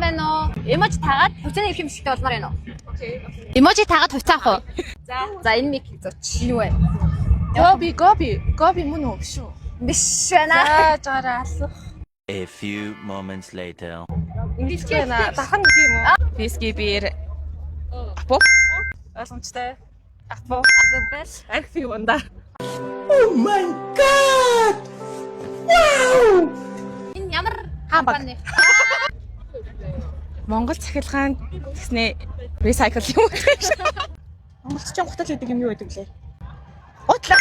байна уу? Эможи таагаад хувьцааны эрх хэмжигтэй болмоор байна уу? Окей. Эможи таагаад хувьцаа авах уу? За энэ мик зөөч. Юу вэ? Гоби мөн үү биш үү? Биш байна. За жаараа алах. A few moments later. Инглиштэй наа дахан гэх юм уу? Виски биер. Апо. Асамчтай. Апо. Адабэс. Арх юу ванда. Oh my god! Wow! Энэ ямар компани? Монгол цахилгаан гэснээ recycle юм уу гэж. Монголчууд гутал гэдэг юм юу гэдэг лээ? Гутал.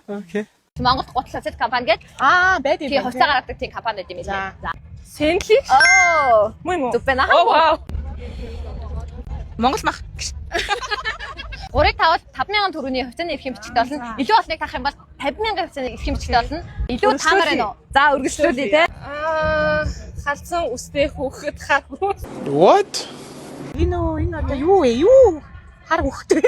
Okay. Монголд гутлаа зэт компани гэдэг. Байд юм. Тийм хувьцаа гаргадаг тийм компани гэдэг юм лээ. За. Сэнли. Оо. Мөн үү? Зүг байна. Оо вау. Монгол мах. 3-ыг тавал 5,000 төгрөгийн хувьцааны эрх хэмжигтэй болно. Илүү олныг тавах юм бол 50,000 хувьцааны эрх хэмжигтэй болно. Илүү таамаар байна уу? За үргэлжлүүлээ те. Халдсан үстэй хөөхөд хар. What? Энэ одоо юу вэ? Юу? Хар хөөхтэй.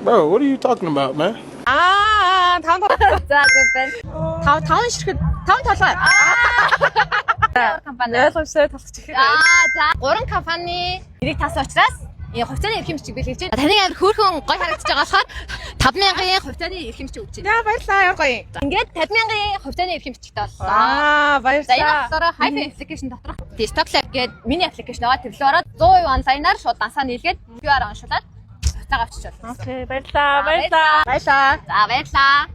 Bro, what are you talking about, man? Таван За зүг байна. таван ширхэг таван толгой. Компани. Ойлгомжтой толгоч их. За 3 компани нэрийг таасан учраас энэ хувьцааны эрх хэмжиг бэлгэж байна. Таны амар хөөрхөн гой харагдаж байгаа болохоор 5,000-ийн хувьцааны эрх хэмжиг өгч байна. За баярлалаа яа гоё. Ингээд 50,000-ийн хувьцааны эрх хэмжигтэй боллоо. За энэ Баярлалаа. болохоор Hype application доторх Stock Lab гэдэг мини аппликейшн байгаа. Тэр л ороод 100% онлайнаар шууд дансаа нийлгээд QR оншуулаад хувьцаагаа авчиж болно. Окей, баярлалаа. Баярлалаа. За баярлалаа.